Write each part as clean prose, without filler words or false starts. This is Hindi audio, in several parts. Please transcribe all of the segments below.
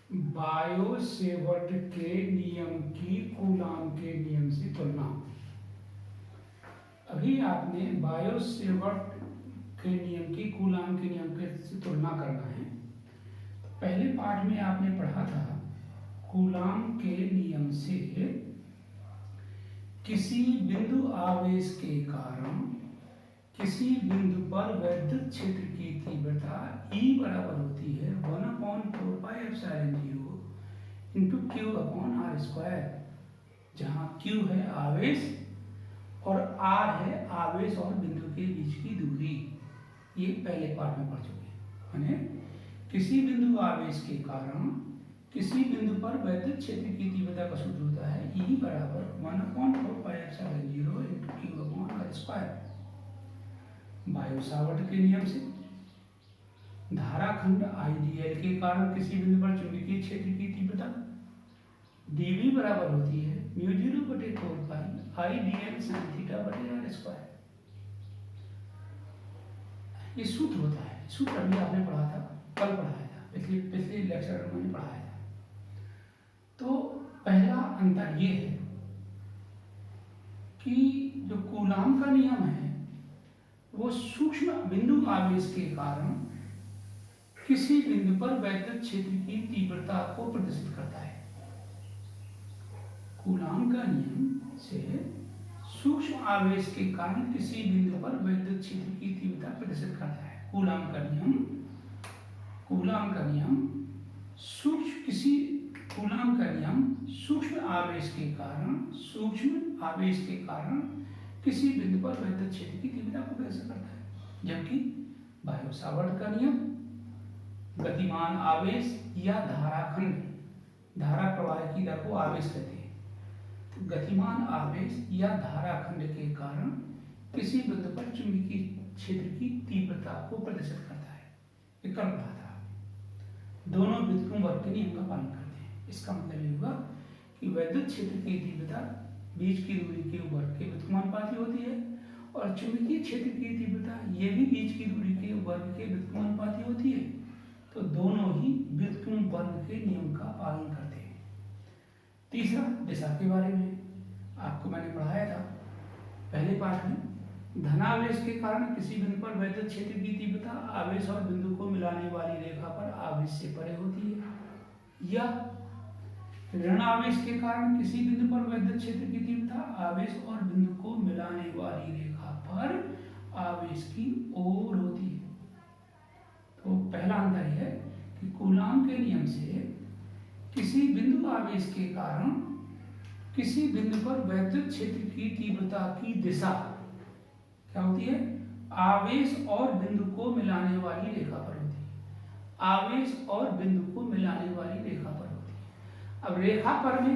बायो-सेवर्ट के नियम की कूलाम के नियम से तुलना। अभी आपने बायो-सेवर्ट के नियम की कूलाम के नियम के से तुलना करना है। पहले पाठ में आपने पढ़ा था कूलाम के नियम से किसी बिंदु आवेश के कारण किसी बिंदु पर वैद्युत क्षेत्र की तीव्रता E बराबर होती है 1/4πε0 इंटू Q/r², जहाँ Q है आवेश और R है आवेश और बिंदु के बीच की दूरी। ये पहले पाठ में पढ़ चुके हैं। किसी बिंदु आवेश के कारण किसी बिंदु पर वैद्युत क्षेत्र की तीव्रता का सूत्र होता है E बराबर 1/4πε0 इंटू Q/r²। बायो-सावर्ट के नियम से धाराखंड IDL के कारण किसी बिंदु पर चुंबकीय क्षेत्र की तीव्रता dV बराबर होती है μ0/4π IDL sin θ/r²। ये सूत्र होता है। सूत्र अभी आपने पढ़ा था, कल पढ़ाया था, पिछले लेक्चर में मैंने पढ़ाया था। तो पहला अंतर ये है कि जो कूलाम का नियम है वो सूक्ष्म बिंदु आवेश के कारण किसी बिंदु पर वैद्युत क्षेत्र की तीव्रता को प्रदर्शित करता है। कूलाम का नियम से सूक्ष्म आवेश के कारण किसी बिंदु पर वैद्युत क्षेत्र की तीव्रता प्रदर्शित करता है। कूलाम का नियम सूक्ष्म आवेश के कारण किसी बिंदु पर वैद्युत क्षेत्र की तीव्रता को प्रदर्शित करता है, जबकि बायो-सावर्ट का नियम गतिमान आवेश या धारा प्रवाह की दर को आवेश कहते हैं। तो गतिमान आवेश या धाराखंड के कारण किसी बिंदु पर चुंबकीय क्षेत्र की तीव्रता को प्रदर्शित करता है। ये कल पढ़ा था। दोनों व्युत्क्रम वर्ग के नियम का पालन करते हैं। इसका मतलब ये हुआ कि वैद्युत क्षेत्र की तीव्रता बीच की दूरी के वर्ग के व्युत्क्रमानुपाती होती है और चुंबकीय क्षेत्र की तीव्रता ये भी बीच की दूरी के वर्ग के व्युत्क्रमानुपाती होती है। तो दोनों ही व्युत्क्रम वर्ग के नियम का पालन करते हैं। तीसरा, दिशा के बारे में आपको मैंने पढ़ाया था पहले पाठ में। धनावेश के कारण किसी बिंदु पर वैद्युत क्षेत्र की तीव्रता आवेश और बिंदु को मिलाने वाली रेखा पर आवेश से परे होती है, या ऋणावेश के कारण किसी बिंदु पर वैद्युत क्षेत्र की तीव्रता आवेश और बिंदु को मिलाने वाली रेखा पर आवेश की ओर होती है। तो पहला अंतर है कि कूलाम के नियम से किसी बिंदु आवेश के कारण किसी बिंदु पर वैद्युत क्षेत्र की तीव्रता की दिशा क्या होती है? आवेश और बिंदु को मिलाने वाली रेखा पर होती है। आवेश और बिंदु को मिलाने वाली रेखा पर होती है। अब रेखा पर में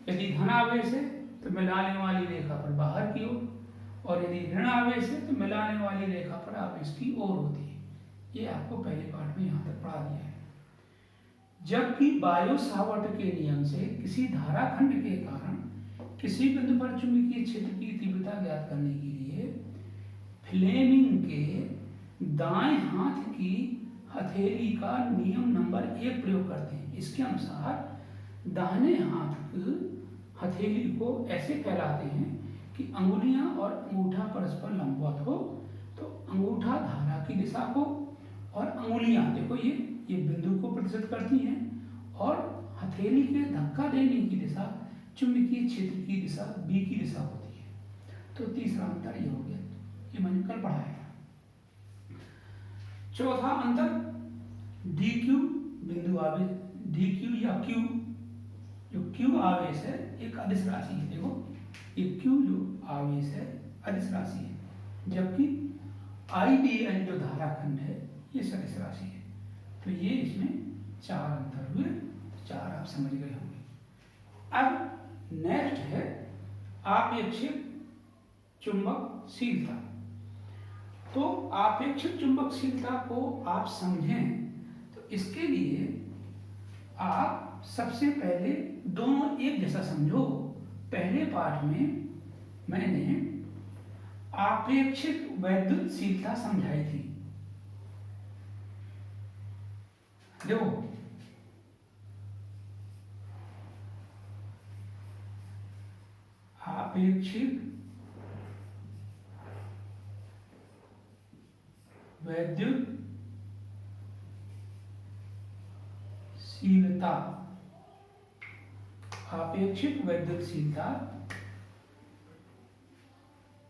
यदि धन आवेश है तो मिलाने वाली रेखा पर बाहर की ओर, और यदि ऋण आवेश है तो मिलाने वाली रेखा पर आवेश की ओर होती है। ये आपको पहले पाठ में यहाँ तक पढ़ा दिया है। जबकि बायो-सावर्ट के नियम से किसी धाराखंड के कारण किसी बिंदु पर चुंबकीय क्षेत्र की तीव्रता ज्ञात करने के लिए फ्लेमिंग के दाएं हाथ की हथेली का नियम नंबर 1 प्रयोग करते हैं। इसके अनुसार दाहिने हाथ की हथेली को ऐसे फैलाते हैं कि अंगुलियां और अंगूठा परस्पर लंबवत हो, तो अंगूठा धारा की दिशा को और अंगुलियां देखो ये बिंदु को प्रदर्शित करती हैं, और हथेली के धक्का देने की दिशा चुंबकीय क्षेत्र की दिशा B की दिशा होती है। तो तीसरा अंतर ये हो गया, ये मैंने कल पढ़ाया था। चौथा अंतर, DQ बिंदु आवेश, DQ या Q, जो Q आवेश है एक अदिश राशि है। देखो ये Q जो आवेश है अदिश राशि है, जबकि IDL जो धाराखंड है ये सदिश राशि है। तो ये इसमें 4 अंतर हुए, 4 आप समझ गए होंगे। अब नेक्स्ट है आपेक्षिक चुंबकशीलता। तो आपेक्षिक चुंबकशीलता को आप समझें तो इसके लिए आप सबसे पहले दोनों एक जैसा समझो। पहले पाठ में मैंने आपेक्षिक वैद्युतशीलता समझाई थी। देखो आपेक्षिक वैद्युतशीलता, आपेक्षिक वैद्युतशीलता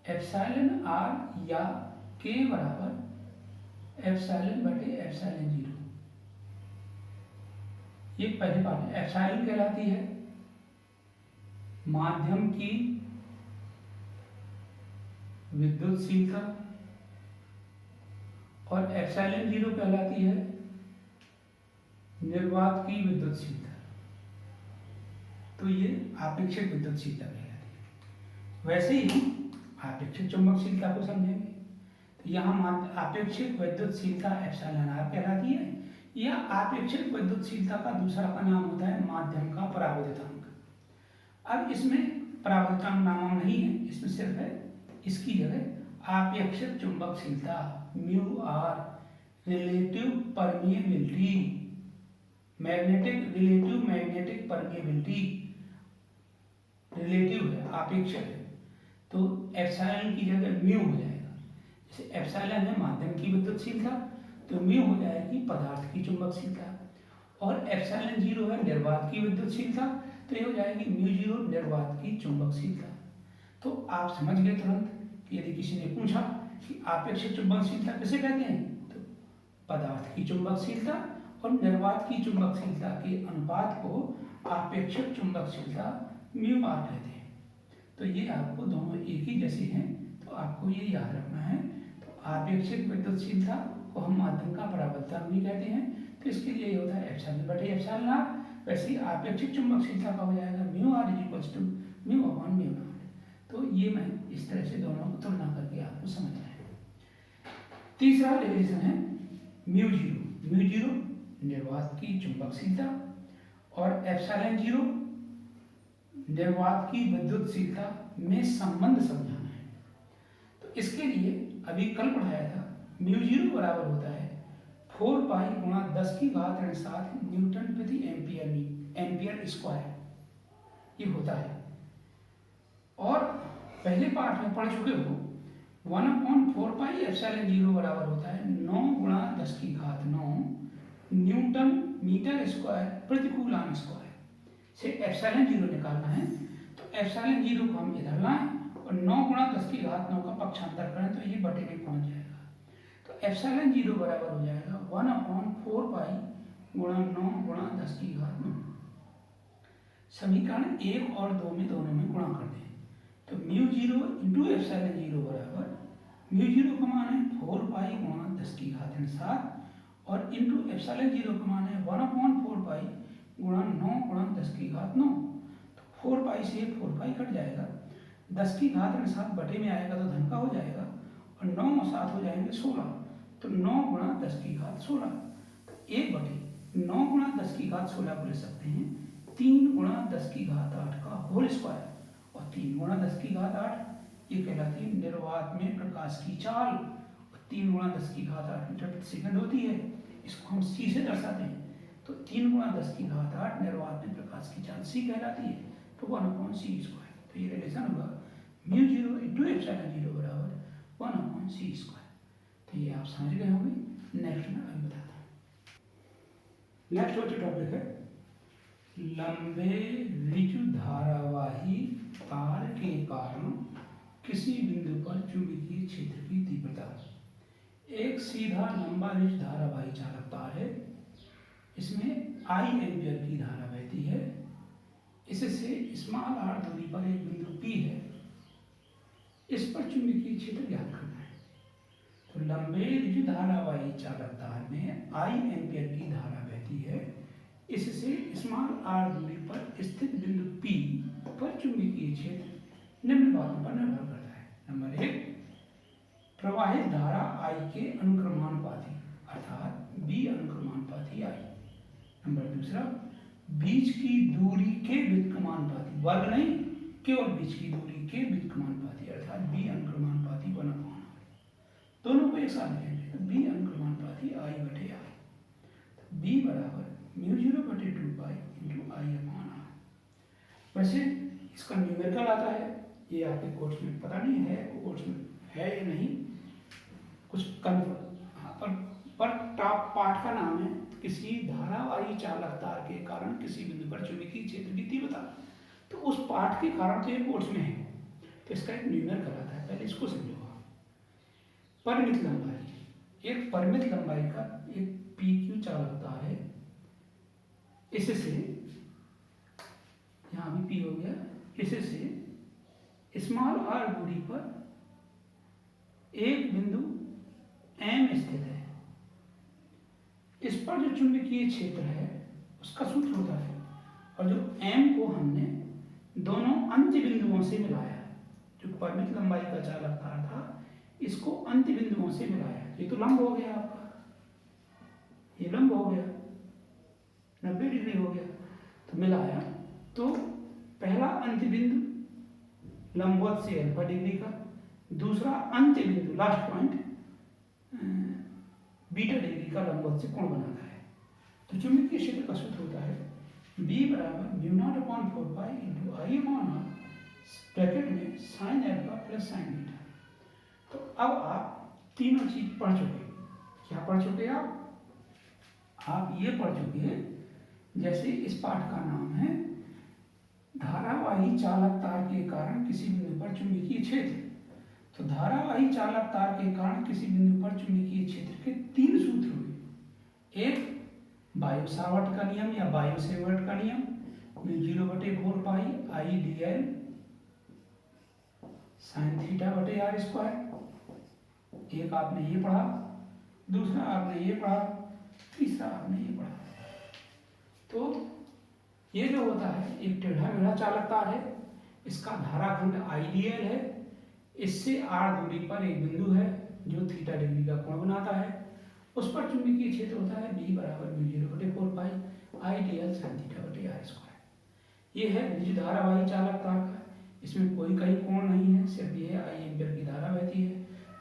एप्सिलॉन आर या के बराबर एप्सिलॉन बटे एप्सिलॉन जीरो। ये पहले पार्ट है। एप्सिलॉन कहलाती है माध्यम की विद्युतशीलता और एप्सिलॉन जीरो कहलाती है निर्वात की विद्युतशीलता। तो ये आपेक्षिक विद्युतशीलता कहलाती है। वैसे ही आपेक्षिक चुंबकशीलता को समझेंगे तो यहाँ आपेक्षिक विद्युतशीलता एप्सिलॉन आर कहलाती है, या आपेक्षिक विद्युतशीलता का दूसरा का नाम होता है माध्यम का परावर्तितांक। अब इसमें परावर्तितांक नाम नहीं है, इसमें सिर्फ है इसकी जगह आपेक्षिक चुंबकशीलता mu R, relative permeability, relative magnetic permeability, relative है, आपेक्षिक है, तो एप्सिलॉन की जगह म्यू हो जाएगा। जैसे एप्सिलॉन है माध्यम की विद्युतशीलता, तो म्यू हो जाएगी पदार्थ की चुंबकशीलता, और एप्सिलॉन जीरो है निर्वात की विद्युतशीलता, तो ये हो जाएगी म्यू जीरो निर्वात की चुंबकशीलता। तो आप समझ गए तुरंत कि यदि किसी ने पूछा कि आपेक्षिक चुंबकशीलता किसे कहते हैं, तो पदार्थ की चुंबकशीलता और निर्वात की चुंबकशीलता के अनुपात को आपेक्षिक चुंबकशीलता म्यू आर कहते हैं। तो ये आपको दोनों एक ही जैसे हैं, तो आपको ये याद रखना है। तो आपेक्षिक विद्युतशीलता को हम माध्यम का परावर्तन भी कहते हैं, तो इसके लिए ये होता है एप्सिलॉन बटे एप्सिलॉन आर। वैसे ही आपेक्षिक चुंबकशीलता का हो जाएगा mu R is equals to mu upon mu naught. तो ये मैं इस तरह से दोनों को तुलना करके आपको समझना है। तीसरा रिलेशन है म्यू जीरो। म्यू जीरो निर्वात की चुंबकशीलता और एप्सिलॉन जीरो निर्वात की विद्युतशीलता में संबंध समझाना है। तो इसके लिए अभी कल पढ़ाया था, म्यू जीरो बराबर होता है 4 पाई गुणा 10 की घात ऋण 7 न्यूटन प्रति एम्पियर स्क्वायर, ये होता है। और पहले पार्ट में पढ़ चुके हो 1/4 पाई एप्सिलॉन जीरो बराबर होता है 9 गुणा 10 की घात 9 न्यूटन मीटर स्क्वायर प्रति कूलम स्क्वायर से एप्सिलॉन जीरो निकालना है। तो एप्सिलॉन जीरो को हम इधर लाएं और 9 गुणा 10 की घात 9 का पक्षांतर करें तो ये बटे में पहुंच जाएगा। तो एप्सिलॉन जीरो बराबर हो जाएगा 1/4 पाई गुणा 9 गुणा 10 की घात 9। समीकरण 1 और 2 में दोनों में गुणा कर दें तो mu zero into epsilon zero बराबर, म्यू जीरो का मान है 4 पाई गुणा 10 की घात 7 और इंटू एप्सिलॉन जीरो का मान है 1/4 पाई गुणा 9 गुणा 10 की घात 9। तो 4 पाई से 4 पाई कट जाएगा, 10 की घात 7 बटे में आएगा तो धन का हो जाएगा, और 9 और 7 हो जाएंगे 16, तो 9 गुणा 10 की घात 16। तो 1 बटे 9 गुणा 10 की घात 16 को ले सकते हैं 3 गुणा 10 की घात 8 का होल स्क्वायर, और 3 गुणा 10 की घात 8 ये कहलाती है निर्वात में प्रकाश की चाल, और 3 गुणा 10 की घात 8 मीटर प्रति सेकंड होती है। इसको हम सी से दर्शाते हैं, तो 3 गुणा 10 की घात 8 निर्वात में प्रकाश की चाल सी कहलाती है, तो 1/c स्क्वायर। तो ये रिलेशन होगा mu zero into epsilon zero बराबर 1/c स्क्वायर। तो ये आप समझ गए होंगे। नेक्स्ट में अभी बताता हूँ। नेक्स्ट जो टॉपिक है लंबे ऋजु धारावाही तार के कारण किसी बिंदु पर चुंबकीय क्षेत्र की तीव्रता। एक सीधा लंबा ऋजु धारावाही चालक तार है, इसमें I एम्पियर की धारा बहती है, इससे स्मॉल r दूरी पर एक बिंदु P है, इस पर चुंबकीय क्षेत्र ज्ञात करना है। तो लंबे ऋजु धारावाही चालक तार में I एम्पियर की धारा बहती है, इससे स्मॉल r दूरी पर स्थित बिंदु P पर चुंबकीय क्षेत्र निम्न बातों पर निर्भर करता है। नंबर 1, प्रवाहित धारा I के अनुक्रमानुपाती अर्थात B अनुक्रमानुपाती I। नंबर 2, बीच की दूरी के व्युत्क्रमानुपाती, वर्ग नहीं, केवल बीच की दूरी के व्युत्क्रमानुपाती अर्थात B अनुक्रमानुपाती 1/r। दोनों को एक साथ लिखेंगे तो B अनुक्रमानुपाती I बटे R। तो B बराबर म्यू जीरो बटे 2 पाई इंटू I अपॉन R। वैसे इसका न्यूमेरिकल आता है ये आपके कोर्स में पता नहीं है, कोर्स में है या नहीं, कुछ कन्फर्म पर टॉप पाठ का नाम है किसी धारावाही चालक तार के कारण किसी बिंदु पर चुंबकीय क्षेत्र की तीव्रता। तो उस पाठ के कारण तो ये कोर्स में है, तो इसका एक न्यूमेरिकल कराता है, पहले इसको समझो आप। परिमित लंबाई, एक परिमित लंबाई का एक PQ चालक तार है, इससे यहाँ भी P हो गया, इससे स्मॉल r दूरी पर एक बिंदु M स्थित है। इस पर जो चुंबकीय क्षेत्र है उसका सूत्र होता है, और जो M को हमने दोनों अंत्य बिंदुओं से मिलाया, जो परिमित लंबाई का चालक तार था इसको अंत्य बिंदुओं से मिलाया। ये तो लंब हो गया आपका, ये लंब हो गया, 90 डिग्री हो गया, तो मिलाया तो पहला अंत्य बिंदु लंबवत से अल्फा डिग्री का, दूसरा अंत्य बिंदु लास्ट पॉइंट बीटा डिग्री का लंबवत से कोण बनाता है। तो चुंबकीय क्षेत्र का सूत्र होता है B बराबर μ0/4 into I upon r bracket में sine alpha plus sine beta. तो अब आप तीनों चीज पढ़ चुके। क्या पढ़ चुके आप ये पढ़ चुके, जैसे इस पाठ का नाम है धारावाही चालक तार के कारण किसी बिंदु पर चुंबकीय क्षेत्र। तो धारावाही चालक तार के कारण किसी बिंदु पर चुंबकीय क्षेत्र के 3 सूत्र हुए। एक बायो सावर्ट का नियम या बायो सेवर्ट का नियम, μ0/4 पाई I dl साइन θ/r²। एक आपने ये पढ़ा, दूसरा आपने ये पढ़ा, तीसरा आपने ये पढ़ा। तो ये जो होता है एक टेढ़ा मेढ़ा चालक तार है, इसका धाराखंड IDL है, इससे r दूरी पर एक बिंदु है जो थीटा डिग्री का कोण बनाता है, उस पर चुंबकीय क्षेत्र होता है B बराबर μ0/4 पाई I dl sin θ/r²। ये है विद्युत धारावाही चालक तार का, इसमें कोई कहीं कोण नहीं है, सिर्फ ये I एम्पीयर की धारा बहती है।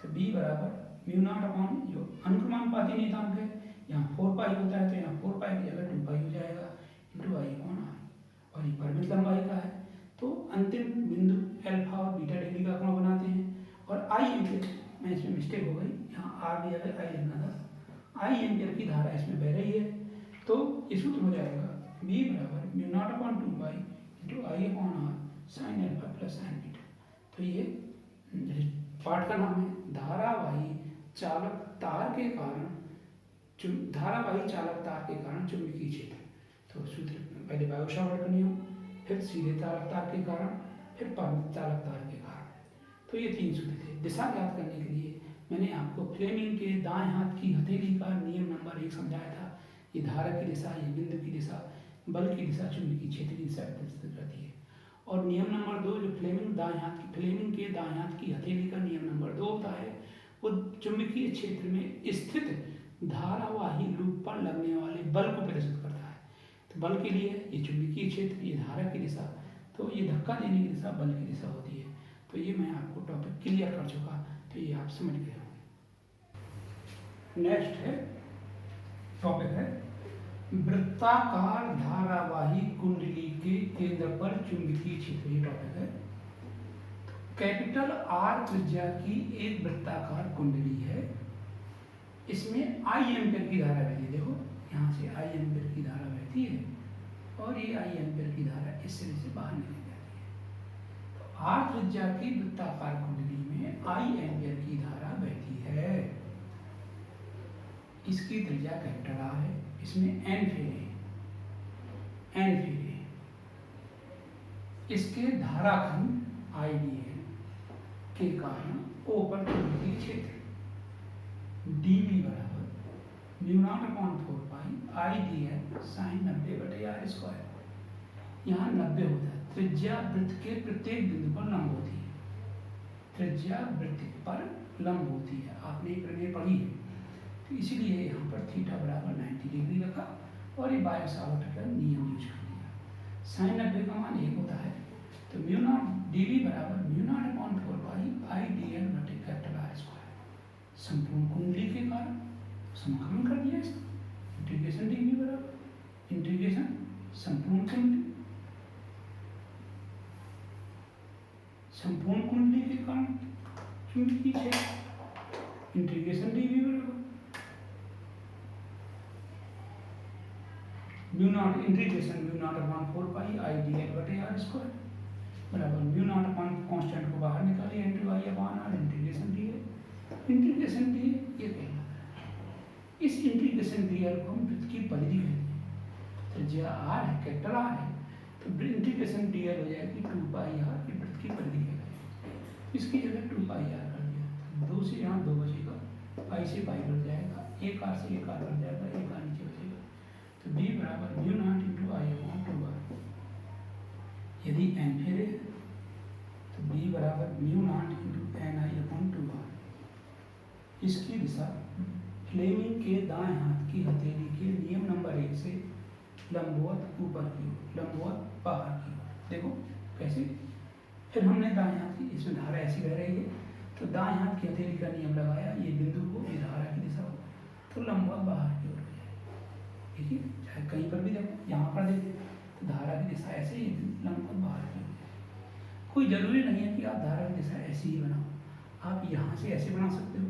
तो B बराबर μ0 जो अनुक्रमानुपाती नियतांक है, यहाँ 4 पाई होता है तो यहाँ 4 पाई की जगह 2 पाई हो जाएगा इंटू I अपॉन r, और ये परिमित लंबाई का है। तो अंतिम बिंदु अल्फा और बीटा डिग्री का कोण बनाते हैं। और I एम्पीयर में इसमें मिस्टेक हो गई, यहाँ R दिया गया I लिखना था, I एम्पीयर की धारा इसमें बह रही है। तो ये सूत्र हो जाएगा B बराबर μ0/2 pi into I upon r sine alpha plus sine beta. तो ये पाठ का नाम है धारावाही चालक तार के कारण चुंबकीय क्षेत्र। तो सूत्र पहले बायो सावर्ट का नियम, फिर सीधे चालक तार के कारण, फिर परिमित चालक तार के कारण। तो ये 3 सूत्र थे। दिशा ज्ञात करने के लिए मैंने आपको फ्लेमिंग के दाएं हाथ की हथेली का नियम नंबर 1 समझाया था। ये धारा की दिशा, ये बिंदु की दिशा, बल की दिशा चुंबकीय क्षेत्र की दिशा प्रदर्शित करती है। और नियम नंबर 2 जो फ्लेमिंग के दाएं हाथ की हथेली का नियम नंबर 2 होता है, वो चुंबकीय क्षेत्र में स्थित धारावाही लूप पर लगने वाले बल को प्रदर्शित करता है। तो बल के लिए ये चुंबकीय क्षेत्र, ये धारा की दिशा, तो ये धक्का देने की दिशा बल की दिशा होती है। तो ये मैं आपको टॉपिक क्लियर कर चुका, तो ये आप समझ गए होंगे। नेक्स्ट है टॉपिक है वृत्ताकार धारावाही कुंडली के केंद्र पर चुंबकीय क्षेत्र। ये टॉपिक है। कैपिटल R त्रिज्या की एक वृत्ताकार कुंडली है, इसमें I एम्पीयर की धारा बहती है। देखो यहाँ से I एम्पीयर की धारा बहती है और ये I एम्पीयर की धारा इस सिरे से बाहर निकल जाती है। तो R त्रिज्या की वृत्ताकार कुंडली में I एम्पीयर की धारा बहती है। इसकी त्रिज्या कैपिटल R है, इसमें N फेरे, इसके धाराखंड IDL के कारण O पर चुंबकीय क्षेत्र dV बराबर μ0/4 पाई I dl साइन 90/r²। यहाँ 90 होता है, त्रिज्या वृत्त के प्रत्येक बिंदु पर लंब होती है। त्रिज्या वृत्त पर लंब होती है, आपने एक प्रमेय पढ़ी है। तो इसीलिए यहाँ पर थीटा बराबर 90 डिग्री रखा और ये बायो सावर्ट का नियम यूज कर दिया। साइन 90 का मान 1 होता है, तो μ0 dV बराबर μ0/4 पाई I dl बटे R²। संपूर्ण कुंडली के कारण समाकलन कर दिया इसका, इंटीग्रेशन dV बराबर इंटीग्रेशन संपूर्ण कुंडली संपूर्ण कुंडली के कारण चुंबकीय क्षेत्र इंटीग्रेशन डीवी बराबर mu naught integration mu naught upon 4 pi I D L बटे आर स्क्वायर बराबर म्यू नॉट अपॉन कांस्टेंट को बाहर निकालिए into I upon R integration D ये कहना इस इंटीग्रेशन डी को हम वृत्त की परिधि कहते हैं। त्रिज्या आर है, कैपिटल आर है, तो इंटीग्रेशन डी हो जाएगी 2 पाई आर, ये वृत्त की परिधि कहलाएगी। इसकी जगह 2 पाई आर कर दिया, 2 से यहाँ 2 बचेगा, पाई से पाई बढ़ जाएगा, एक आर से एक आर बढ़ जाएगा, एक आर नीचे बचेगा, तो बी बराबर mu naught into I upon 2 R. यदि एन फेरे तो बी बराबर mu naught into N I upon 2 R. इसकी दिशा फ्लेमिंग के दाएं हाथ की हथेली के नियम नंबर 1 से लंबवत ऊपर की ओर, लंबवत बाहर की ओर। देखो कैसे, फिर हमने दाएं हाथ की, इसमें धारा ऐसी बह रही है, तो दाएं हाथ की हथेली का नियम लगाया, ये बिंदु को ये धारा की दिशा हो, तो लंबवत बाहर की ओर हो जाएगी। ठीक है, चाहे कहीं पर भी देखो, यहाँ पर देखो तो धारा की दिशा ऐसे ही लंबवत बाहर की ओर। कोई जरूरी नहीं है कि आप धारा की दिशा ऐसी ही बनाओ, आप यहाँ से ऐसे बना सकते हो,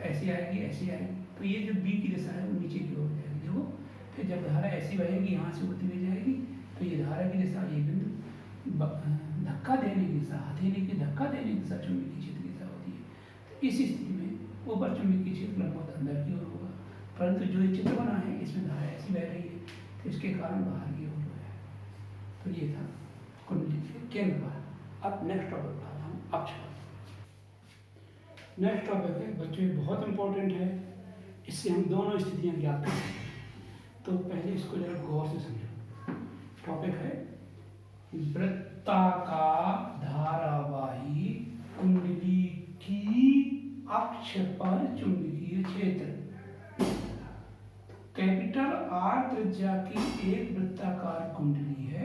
ऐसी आएगी, ऐसी आएगी, तो ये जो बी की दिशा है वो नीचे की ओर जाएगी। देखो, फिर जब धारा ऐसी बहेगी, यहाँ से होती हुई जाएगी, तो ये धारा की दिशा, ये बिंदु धक्का देने की दिशा, हथेली की धक्का देने की दिशा चुंबकीय क्षेत्र की दिशा होती है। तो इस स्थिति में ऊपर चुंबकीय क्षेत्र लंबवत अंदर की ओर होगा, परंतु जो ये चित्र बना है इसमें धारा ऐसी बह रही है, तो इसके कारण बाहर की ओर हो जाएगा। तो ये था कुंडली के केंद्र पर। अब नेक्स्ट टॉपिक पर हम अक्ष। नेक्स्ट टॉपिक है बच्चों, ये बहुत इंपॉर्टेंट है, इससे हम दोनों स्थितियां ज्ञात कर सकते हैं। तो पहले इसको जरा गौर से समझो। टॉपिक है वृत्ताकार धारावाही कुंडली की अक्ष पर चुंबकीय क्षेत्र। कैपिटल आर त्रिज्या की एक वृत्ताकार कुंडली है,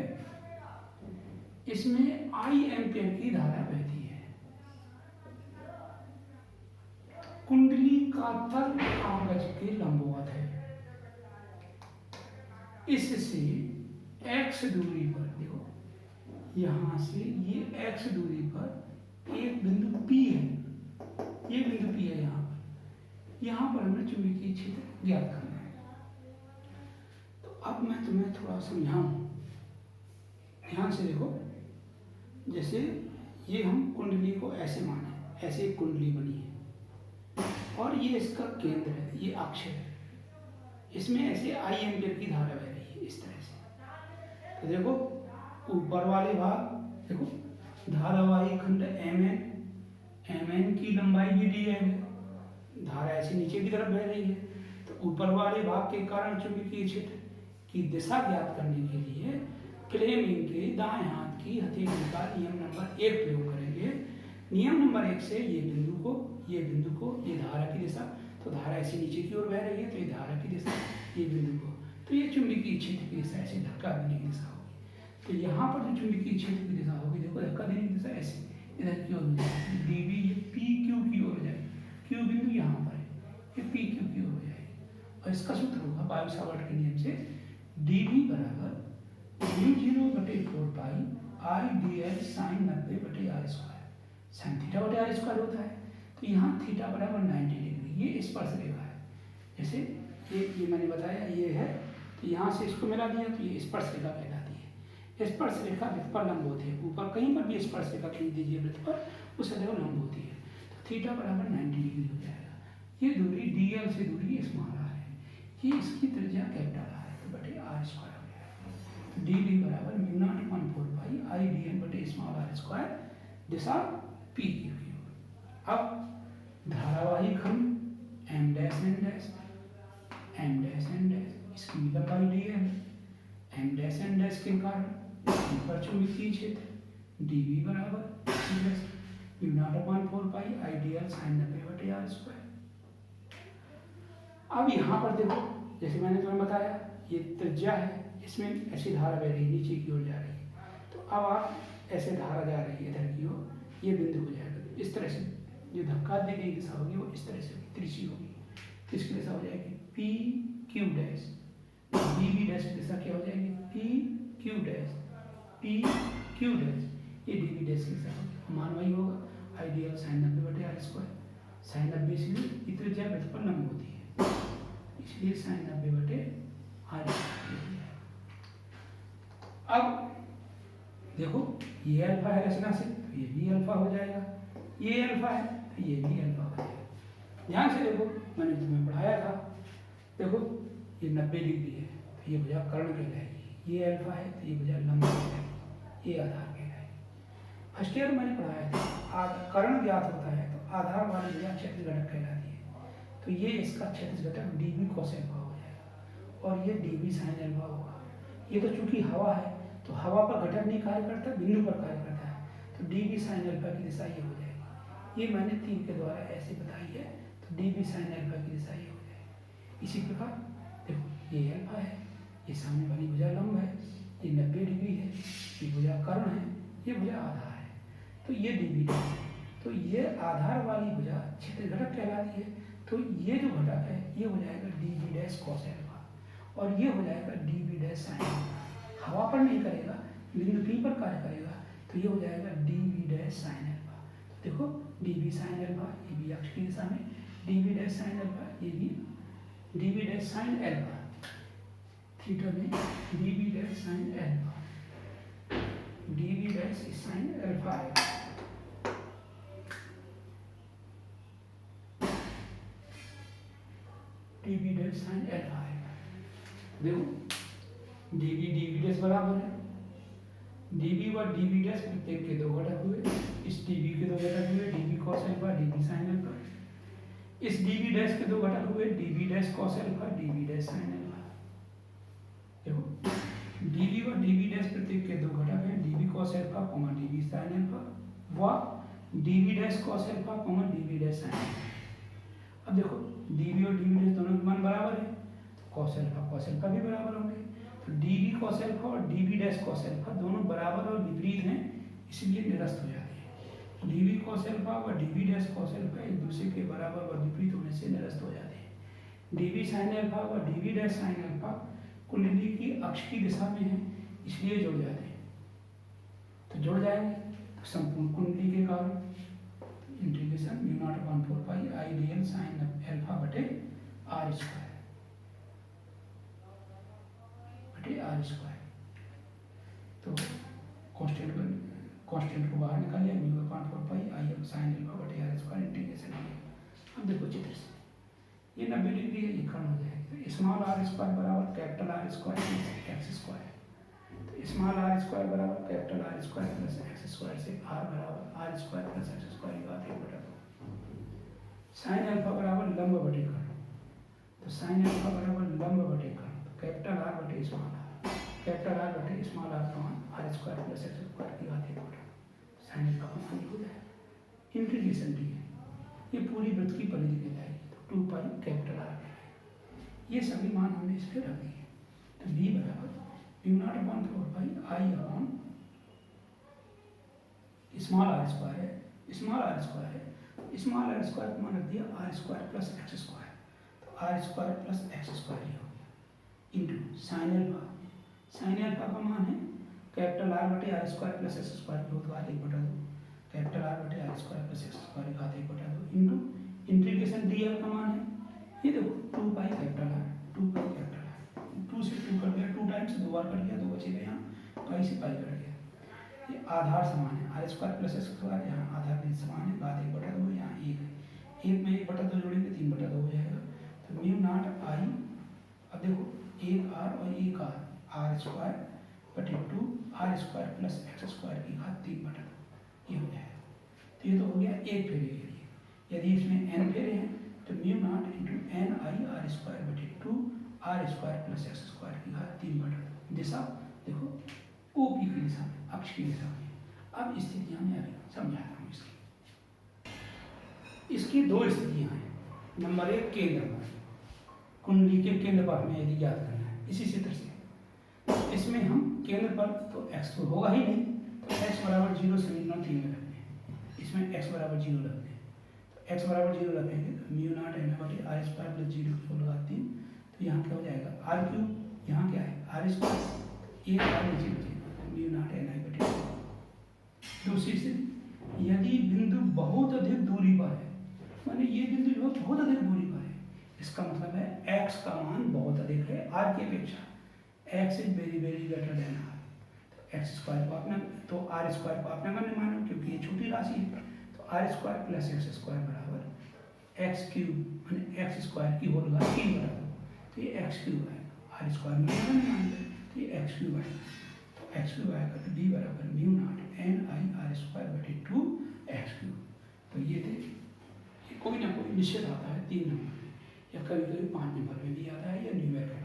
इसमें आई एम्पियर की धारा बहती है। कुंडली का तल कागज के लंबवत है, इससे x दूरी पर, देखो यहां से ये x दूरी पर एक बिंदु P है, ये बिंदु P है यहां पर हमें चुंबकीय क्षेत्र ज्ञात करना है। तो अब मैं तुम्हें थोड़ा समझाऊं, ध्यान से देखो। जैसे ये हम कुंडली को ऐसे माने, ऐसे एक कुंडली बनी है और ये इसका केंद्र है, ये अक्ष है, इसमें ऐसे आई एम्पियर की धारा बह रही है इस तरह से। तो देखो ऊपर वाले भाग, देखो धारावाही खंड mn की लंबाई भी दी है, धारा ऐसे नीचे की तरफ बह रही है। तो ऊपर वाले भाग के कारण चुंबकीय क्षेत्र की दिशा ज्ञात करने के लिए फ्लेमिंग के दाएं हाथ की हथेली का नियम नंबर 1 प्रयोग करेंगे। नियम नंबर 1 से ये बिंदु को ये धारा की दिशा, तो धारा ऐसे नीचे की ओर बह रही है, तो ये धारा की दिशा, ये बिंदु को, तो ये चुंबकीय क्षेत्र की दिशा ऐसे धक्का देने की दिशा होगी। तो यहाँ पर जो चुंबकीय क्षेत्र की दिशा होगी, देखो धक्का देने की दिशा ऐसे इधर की ओर हो जाएगी, डीवी ये पी क्यू की ओर हो जाएगी, क्यू बिंदु यहाँ पर है, ये पी क्यू की ओर हो जाएगी। और इसका सूत्र होगा बायो सावर्ट के नियम से डीवी बराबर μ0/4 pi I D l sine 90/r square, sine theta बटे आर स्क्वायर होता है। तो यहाँ थीटा बराबर 90 डिग्री, ये स्पर्श रेखा है। जैसे ये मैंने बताया ये है, तो यहाँ से इसको मिला दिया तो ये स्पर्श रेखा कहलाती है। स्पर्श रेखा वृत्त पर लंब होती है, ऊपर कहीं पर भी स्पर्श रेखा खींच दीजिए वृत्त पर, उस जगह लंब होती है। तो थीटा बराबर 90 डिग्री हो जाएगा। ये दूरी डीएल से दूरी स्मॉल आर है, ये इसकी त्रिज्या कैपिटल आर है, तो बटे आर स्क्वायर हो जाएगा। तो डी वी बराबर μ0/4 पाई आई डी एल बटे स्मॉल आर स्क्वायर, दिशा पी की ओर। अब धारावाही खंड m डैश n डैश इसकी लंबाई डी है, m डैश n डैश के कारण पर चुंबकीय क्षेत्र dv बराबर μ0/4 pi I D l sine 90/r square. अब यहाँ पर देखो, जैसे मैंने तुम्हें बताया ये त्रिज्या है, इसमें ऐसी धारा बह रही है, नीचे की ओर जा रही है। तो अब आप ऐसे धारा जा रही है इधर की ओर, ये बिंदु हो जाएगा इस तरह से, जो धक्का देने की दिशा होगी वो इस तरह से तिरछी होगी, तो इसकी दिशा हो जाएगी P Q dash, D V dash की दिशा क्या हो जाएगी पी क्यू डैश, ये डी वी डैश के साथ मान वही होगा, आइडियल साइन 90/r²। साइन 90 इसलिए ये त्रिज्या वृत्त पर लंब होती है, इसलिए साइन 90/r²। अब देखो ये अल्फा है रचना से, तो ये भी अल्फा हो जाएगा, ये अल्फा है तो ये भी अल्फा हो जाएगा। ध्यान से देखो, मैंने तुम्हें पढ़ाया था, देखो ये 90 डिग्री है तो ये भुजा कर्ण कहलाएगी, ये अल्फा है तो ये भुजा लंब कहलाएगी, ये आधार कहलाएगी। फर्स्ट ईयर मैंने पढ़ाया था, कर्ण ज्ञात होता है तो आधार वाली भुजा क्षैतिज घटक कहलाती है, तो ये इसका क्षैतिज घटक dv cos अल्फा हो जाएगा और ये dv sin अल्फा होगा। ये तो चूंकि हवा है तो हवा पर घटक नहीं कार्य करता, बिंदु पर कार्य करता है, तो dv sin अल्फा की दिशा ये हो जाएगी। ये मैंने 3 के द्वारा ऐसे बताई है, तो dv sin अल्फा की दिशा ये हो जाएगी। इसी प्रकार देखो ये अल्फा है, ये सामने वाली भुजा लंब है, ये 90 डिग्री है, ये भुजा कर्ण है, ये भुजा आधार है, तो ये dv है, तो ये आधार वाली भुजा क्षैतिज घटक कहलाती है। तो ये जो घटक है ये हो जाएगा dv डैश cos अल्फा और ये हो जाएगा dv डैश sin अल्फा। हवा पर नहीं करेगा, बिंदु P पर कार्य करेगा, तो ये हो जाएगा dv डैश sin अल्फा। तो देखो dv sin अल्फा, ये भी अक्ष की दिशा में, dv डैश sin अल्फा, ये भी dv dash sin alpha, theta में dv dash sin alpha, dv dash sin alpha है। dv डैश sin अल्फा आएगा। देखो dv dv डैश बराबर है, dv व dv डैश प्रत्येक के दो घटक हुए, इस dv के दो घटक हुए dv cos alpha dv sin alpha, इस dv डैश के दो घटक हुए dv dash cos alpha dv dash sin alpha. देखो dv व dv डैश प्रत्येक के दो घटक हैं, dv cos alpha dv sin alpha व dv dash cos alpha dv dash sin alpha. अब देखो dv और dv डैश दोनों के मान बराबर है, cos अल्फा भी बराबर होंगे, तो dv cos अल्फा और dv डैश cos अल्फा दोनों बराबर और विपरीत हैं, इसलिए निरस्त हो जाते हैं। dv cos अल्फा व dv डैश cos अल्फा एक दूसरे के बराबर व विपरीत होने से निरस्त हो जाते हैं। dv sin अल्फा व dv डैश sin अल्फा कुंडली की अक्ष की दिशा में है, इसलिए जुड़ जाते हैं। तो जुड़ जाएंगे तो संपूर्ण कुंडली के कारण इंटीग्रेशन μ0/4 पाई आइडियल साइन अल्फा बटे r स्क्वायर तो कांस्टेंट को बाहर निकाल लिया, μ/4 पाई आई साइन अल्फा बटे r स्क्वायर इंटीग्रेशन हो गया। अब देखो चित्र से, ये 90 डिग्री है, ये कर्ण हो जाएगा, तो स्मॉल r स्क्वायर बराबर capital R square x square, तो स्मॉल r स्क्वायर बराबर capital R square plus x square से r बराबर r square plus x square की बात 1/2। साइन अल्फा बराबर लंब बटे कर्ण, तो साइन अल्फा बराबर लंब बटे कर्ण, तो कैपिटल R बटे स्मॉल r, कैपिटल R बटे स्मॉल r का मान r square plus x square की बात 1/2। साइन अल्फा का मान हो जाएगा, इंटीग्रेशन डी है, ये पूरी वृत्त की परिधि कहलाएगी, तो 2 पाई कैपिटल R कहलाएगी। ये सभी मान हमने इस पर रख दिए, तो b बराबर μ0/4 pi I upon small r square है, स्मॉल r स्क्वायर है, स्मॉल r स्क्वायर को मान रख दिया r square plus x square, तो r square plus x square ही हो गया into sine alpha. Sine alpha का मान है कैपिटल R बटे r square plus x square की घात 1/2, कैपिटल R बटे r square plus x square की घात 1/2 इंटू इंटीग्रेशन dl का मान है, ये देखो 2 pi capital R, 2 pi capital R, 2 से 2 कट गया, 2 टाइम्स 2 बार कट गया, 2 बचेगा यहाँ, पाई से पाई कट गया। ये आधार समान है, r square plus x square यहाँ आधार के समान है, घात 1/2 यहाँ 1 है, 1 में 1/2 जोड़ेंगे 3/2 हो जाएगा, तो μ0 आई, अब देखो 1 r और 1 r स्क्वायर बटे 2 r square plus x square की घात 3/2 ये हो जाएगा। तो ये तो हो गया एक फेरे के लिए, यदि इसमें n फेरे हैं तो μ0 इंटू n आई r स्क्वायर बटे 2 r square plus x square की घात 3/2। दिशा देखो OP की दिशा में, अक्ष की दिशा में। अब स्थितियां मैं अभी समझाता हूँ इसकी 2 स्थितियां हैं। नंबर 1 केंद्र पर, कुंडली के केंद्र पर हमें यदि याद करना है इसी चित्र से, इसमें हम केंद्र पर तो x तो होगा ही नहीं, तो x बराबर 0 समीकरण 3 में रखते हैं, इसमें x बराबर 0 रखते हैं, तो x बराबर 0 रखेंगे तो μ0 n बटे r स्क्वायर प्लस 0 को लगा 3, तो यहाँ क्या हो जाएगा r क्यूब, यहाँ क्या है r स्क्वायर, 1 r नीचे बचेगा μ0 n बटे जो बहुत अधिक दूरी पर है, इसका मतलब है x का मान बहुत अधिक है r की अपेक्षा, x is very very greater than r। तो एक्स स्क्वायर को आपने तो आर स्क्वायर को आपने नगण्य मानो क्योंकि ये छोटी राशि है, तो r square plus x square बराबर एक्स क्यूब मैंने एक्स स्क्वायर की होल घात 3 बराबर, तो ये एक्स क्यूब आएगा, आर स्क्वायर में नगण्य मान लें तो ये एक्स क्यूब आएगा, तो एक्स क्यूब आएगा तो डी बराबर mu not an I R square बटे 2 एक्स क्यूब। तो ये थे, कोई ना कोई निश्चित आता है 3 नंबर में या कभी कभी 5 नंबर में भी आता है या न्यूमेरिकल